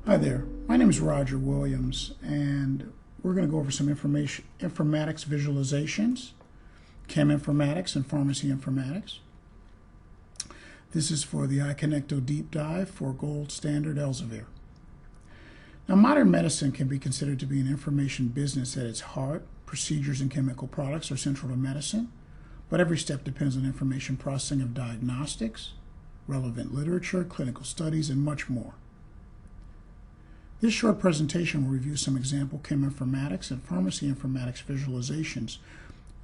Hi there, my name is Roger Williams, and we're going to go over some informatics visualizations, cheminformatics and pharmacy informatics. This is for the iConnecto deep dive for gold standard Elsevier. Now, modern medicine can be considered to be an information business at its heart. Procedures and chemical products are central to medicine, but every step depends on information processing of diagnostics, relevant literature, clinical studies, and much more. This short presentation will review some example cheminformatics and pharmacy informatics visualizations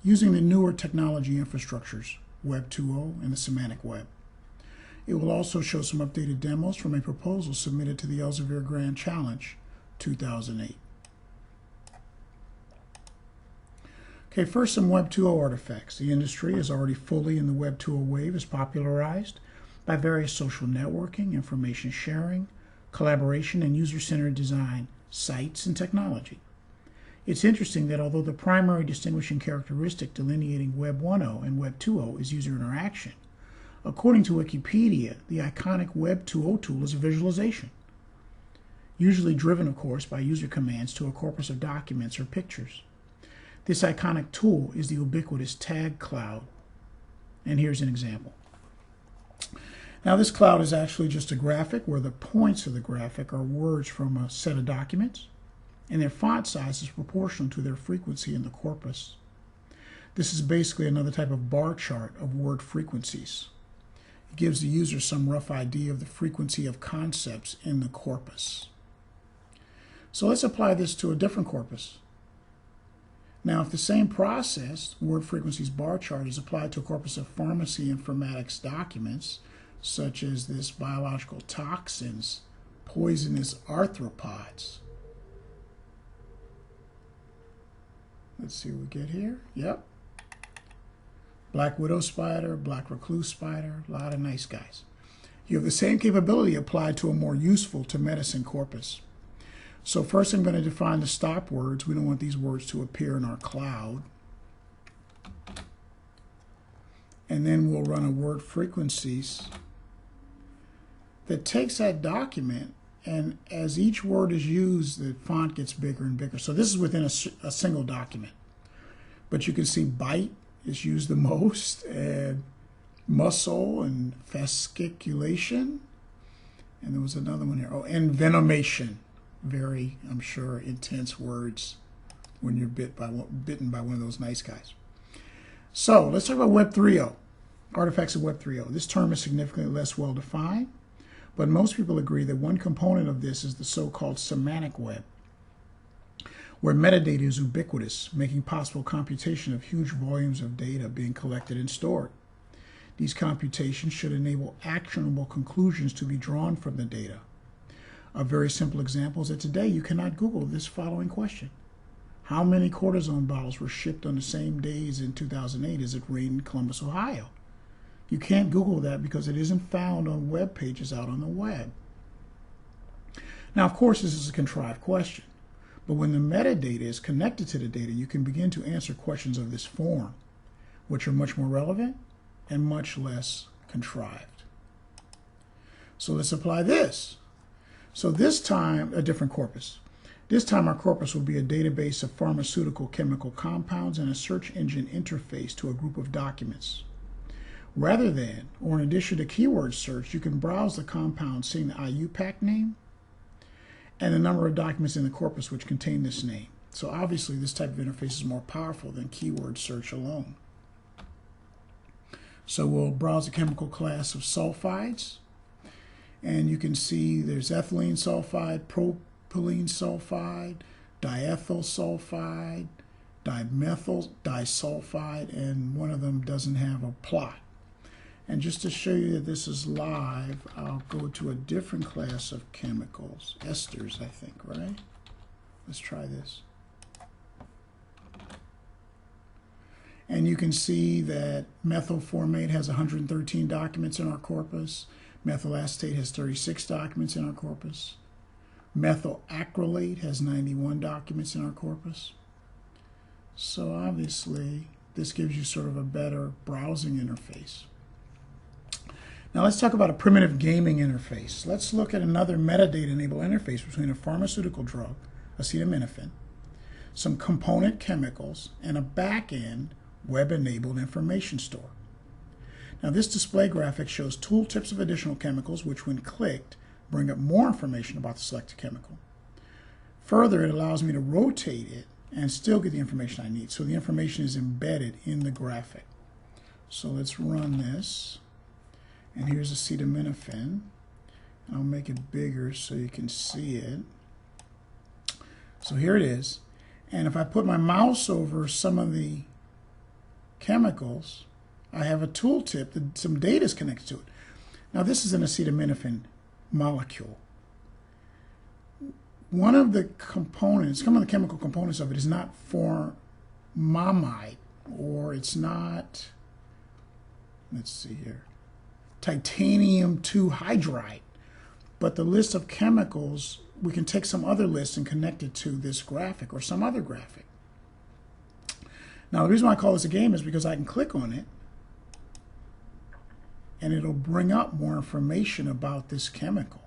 using the newer technology infrastructures, Web 2.0 and the semantic web. It will also show some updated demos from a proposal submitted to the Elsevier Grand Challenge 2008. Okay, first some Web 2.0 artifacts. The industry is already fully in the Web 2.0 wave as popularized by various social networking, information sharing, collaboration, and user-centered design, sites, and technology. It's interesting that although the primary distinguishing characteristic delineating Web 1.0 and Web 2.0 is user interaction, according to Wikipedia, the iconic Web 2.0 tool is a visualization, usually driven, of course, by user commands to a corpus of documents or pictures. This iconic tool is the ubiquitous tag cloud, and here's an example. Now, this cloud is actually just a graphic where the points of the graphic are words from a set of documents, and their font size is proportional to their frequency in the corpus. This is basically another type of bar chart of word frequencies. It gives the user some rough idea of the frequency of concepts in the corpus. So let's apply this to a different corpus. Now, if the same process, word frequencies bar chart, is applied to a corpus of pharmacy informatics documents, such as this biological toxins, poisonous arthropods. Let's see what we get here. Yep. Black widow spider, black recluse spider, a lot of nice guys. You have the same capability applied to a more useful to medicine corpus. So first I'm going to define the stop words. We don't want these words to appear in our cloud. And then we'll run a word frequencies that takes that document, and as each word is used, the font gets bigger and bigger. So this is within a single document. But you can see bite is used the most, and muscle and fasciculation. And there was another one here. Oh, and venomation. Very, I'm sure, intense words when you're bitten by one of those nice guys. So let's talk about Web 3.0, artifacts of Web 3.0. This term is significantly less well defined, but most people agree that one component of this is the so-called semantic web, where metadata is ubiquitous, making possible computation of huge volumes of data being collected and stored. These computations should enable actionable conclusions to be drawn from the data. A very simple example is that today you cannot Google this following question. How many cortisone bottles were shipped on the same days in 2008 as it rained in Columbus, Ohio? You can't Google that because it isn't found on web pages out on the web. Now, of course, this is a contrived question, but when the metadata is connected to the data, you can begin to answer questions of this form, which are much more relevant and much less contrived. So let's apply this. So this time, a different corpus. This time our corpus will be a database of pharmaceutical chemical compounds and a search engine interface to a group of documents. Rather than, or in addition to keyword search, you can browse the compound seeing the IUPAC name and the number of documents in the corpus which contain this name. So obviously this type of interface is more powerful than keyword search alone. So we'll browse the chemical class of sulfides, and you can see there's ethylene sulfide, propylene sulfide, diethyl sulfide, dimethyl disulfide, and one of them doesn't have a plot. And just to show you that this is live, I'll go to a different class of chemicals, esters, I think, right? Let's try this. And you can see that methylformate has 113 documents in our corpus. Methyl acetate has 36 documents in our corpus. Methyl acrylate has 91 documents in our corpus. So obviously, this gives you sort of a better browsing interface. Now let's talk about a primitive gaming interface. Let's look at another metadata-enabled interface between a pharmaceutical drug, acetaminophen, some component chemicals, and a back-end web-enabled information store. Now this display graphic shows tooltips of additional chemicals which, when clicked, bring up more information about the selected chemical. Further, it allows me to rotate it and still get the information I need. So the information is embedded in the graphic. So let's run this. And here's acetaminophen. And I'll make it bigger so you can see it. So here it is. And if I put my mouse over some of the chemicals, I have a tooltip that some data is connected to it. Now this is an acetaminophen molecule. One of the components, some of the chemical components of it is not formamide, or it's not, let's see here, titanium 2 hydride. But the list of chemicals, we can take some other list and connect it to this graphic or some other graphic. Now the reason why I call this a game is because I can click on it and it'll bring up more information about this chemical.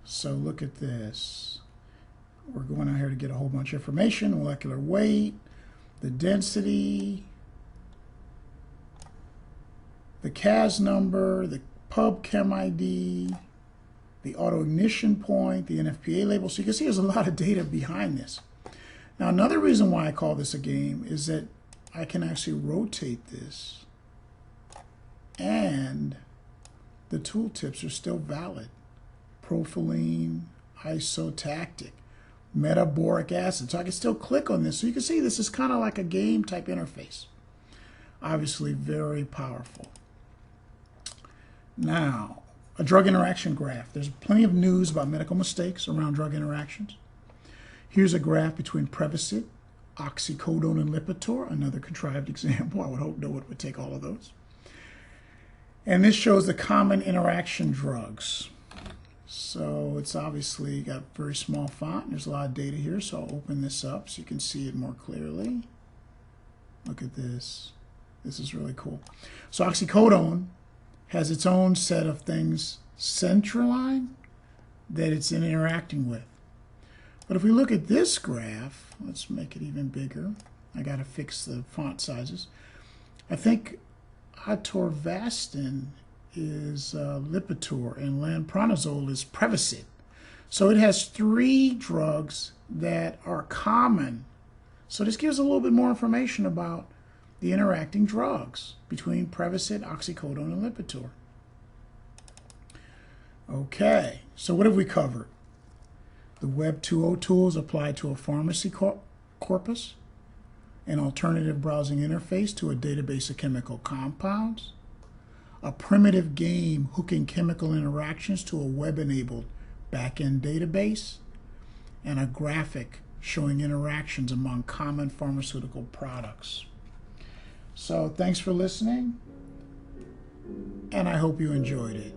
So look at this. We're going out here to get a whole bunch of information: molecular weight, the density, the CAS number, the pub chem ID, the auto ignition point, the NFPA label. So you can see there's a lot of data behind this. Now another reason why I call this a game is that I can actually rotate this and the tooltips are still valid. Propylene, isotactic, metaboric acid. So I can still click on this. So you can see this is kind of like a game type interface. Obviously very powerful. Now, a drug interaction graph. There's plenty of news about medical mistakes around drug interactions. Here's a graph between Prevacid, oxycodone, and Lipitor. Another contrived example. I would hope no one would take all of those. And this shows the common interaction drugs. So it's obviously got very small font. There's a lot of data here, so I'll open this up so you can see it more clearly. Look at this. This is really cool. So oxycodone has its own set of things, centraline, that it's interacting with. But if we look at this graph, let's make it even bigger. I got to fix the font sizes. I think atorvastatin is Lipitor and lansoprazole is Prevacid. So it has 3 drugs that are common. So this gives a little bit more information about the interacting drugs between Prevacid, oxycodone, and Lipitor. Okay, so what have we covered? The Web 2.0 tools applied to a pharmacy corpus, an alternative browsing interface to a database of chemical compounds, a primitive game hooking chemical interactions to a web-enabled back-end database, and a graphic showing interactions among common pharmaceutical products. So thanks for listening, and I hope you enjoyed it.